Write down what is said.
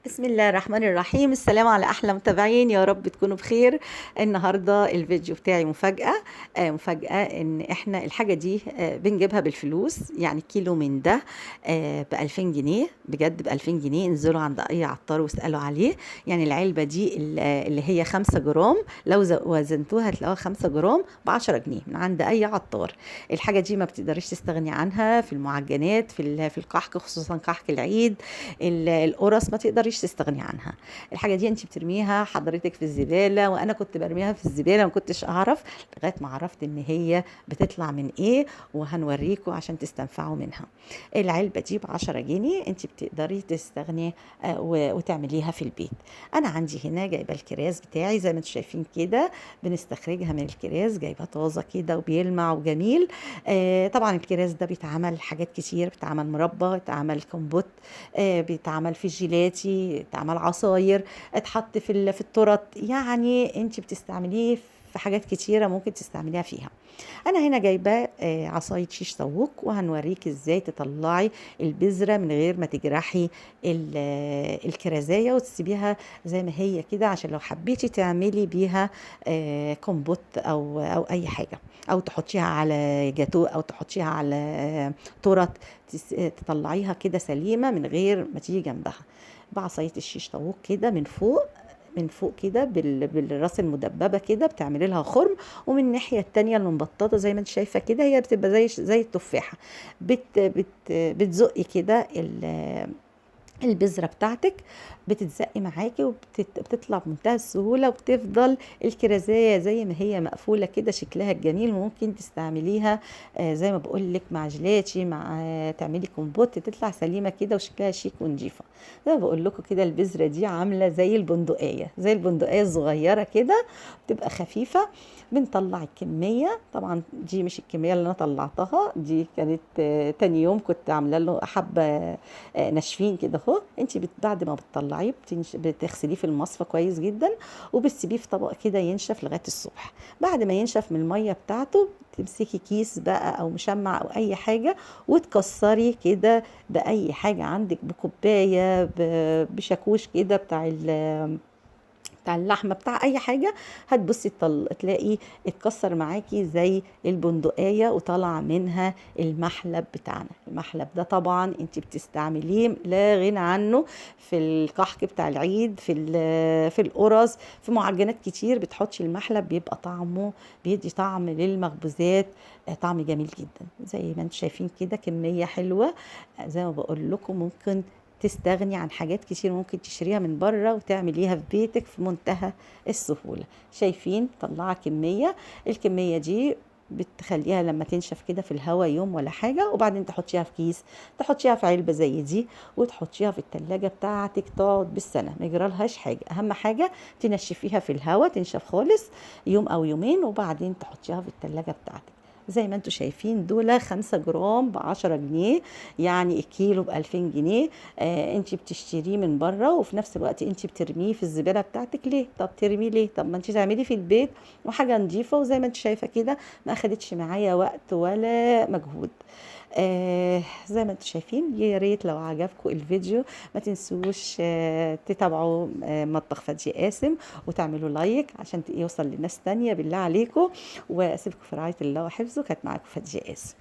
بسم الله الرحمن الرحيم. السلام على احلى متابعين، يا رب تكونوا بخير. النهارده الفيديو بتاعي مفاجأة. مفاجأة ان احنا الحاجة دي بنجيبها بالفلوس، يعني كيلو من ده ب2000 جنيه، بجد ب2000 جنيه. انزلوا عند اي عطار واسألوا عليه. يعني العلبة دي اللي هي 5 جرام، لو وزنتوها هتلاقوها 5 جرام ب10 جنيه من عند اي عطار. الحاجة دي ما بتقدريش تستغني عنها في المعجنات، في الكحك، خصوصا كحك العيد. القرص ما تقدريش تستغني عنها. الحاجه دي انت بترميها حضرتك في الزباله، وانا كنت برميها في الزباله ما كنتش اعرف، لغايه ما عرفت ان هي بتطلع من ايه، وهنوريكم عشان تستنفعوا منها. العلبه دي ب10 جنيه، انت بتقدري تستغني وتعمليها في البيت. انا عندي هنا جايبه الكراز بتاعي زي ما انتم شايفين كده، بنستخرجها من الكراز، جايبه طازه كده وبيلمع وجميل. طبعا الكراز ده بيتعمل حاجات كتير، بيتعمل مربى، بيتعمل كومبوت، بيتعمل في الجيلاتي، بيتعمل عصاير، اتحط في التورت. يعني انت بتستعمليه في حاجات كتيرة ممكن تستعمليها فيها. انا هنا جايبه عصايه شيش طاووق، وهنوريك ازاي تطلعي البذره من غير ما تجرحي الكرزايه، وتسيبيها زي ما هي كده، عشان لو حبيتي تعملي بيها كومبوت او اي حاجه، او تحطيها على جاتو، او تحطيها على تورت، تطلعيها كده سليمه من غير ما تيجي جنبها. بعصايه الشيش طاووق كده من فوق كده بالراس المدببه كده، بتعملي لها خرم. ومن الناحيه التانية المبططه زي ما انت شايفه كده، هي بتبقى زي التفاحه. بتزقي كده البذرة بتاعتك، بتتزقي معاكي وبتطلع بمنتهى السهولة، وبتفضل الكرزاية زي ما هي مقفولة كده، شكلها الجميل. ممكن تستعمليها زي ما بقول لك مع جلاتي، مع تعملي كومبوت، تطلع سليمة كده وشكلها شيك ونضيفة. زي ما بقول لكم كده، البذرة دي عاملة زي البندقية الصغيرة كده، بتبقى خفيفة. بنطلع الكمية، طبعا دي مش الكمية اللي انا طلعتها، دي كانت تاني يوم كنت عاملة له حبة ناشفين كده اهو. انت بعد ما بتطلعيه بتغسليه في المصفى كويس جدا، وبتسيبيه في طبق كده ينشف لغايه الصبح. بعد ما ينشف من الميه بتاعته، تمسكي كيس بقى او مشمع او اي حاجه، وتكسري كده باي حاجه عندك، بكوبايه، بشاكوش كده بتاع اللحمه، بتاع اي حاجه. هتبصي تلاقي اتكسر معاكي زي البندقيه، وطلع منها المحلب بتاعنا. المحلب ده طبعا انت بتستعمليه لا غنى عنه في الكحك بتاع العيد، في القرص، في معجنات كتير بتحطي المحلب، بيبقى طعمه بيدي طعم للمخبوزات، طعم جميل جدا. زي ما انتم شايفين كده، كميه حلوه. زي ما بقول لكم، ممكن تستغني عن حاجات كتير ممكن تشتريها من بره وتعمليها في بيتك في منتهى السهولة. شايفين طلعها كمية. الكمية دي بتخليها لما تنشف كده في الهواء يوم ولا حاجة، وبعدين تحطيها في كيس، تحطيها في علبة زي دي، وتحطيها في التلاجة بتاعتك، تقعد بالسنة ما يجرالهاش حاجة. أهم حاجة تنشفيها في الهواء، تنشف خالص يوم أو يومين، وبعدين تحطيها في التلاجة بتاعتك. زي ما انتم شايفين، دول 5 جرام ب10 جنيه، يعني الكيلو ب2000 جنيه. انت بتشتريه من بره، وفي نفس الوقت انت بترميه في الزباله بتاعتك. ليه؟ طب ترميه ليه؟ طب ما انت تعملي في البيت وحاجه نظيفه. وزي ما انت شايفه كده، ما اخدتش معايا وقت ولا مجهود. زي ما انتم شايفين. يا ريت لو عجبكم الفيديو ما تنسوش تتابعوا مطبخ فادية قاسم، وتعملوا لايك عشان يوصل لناس تانية بالله عليكم. واسيبكم في رعاية الله وحفظه. كانت معاكم فادية قاسم.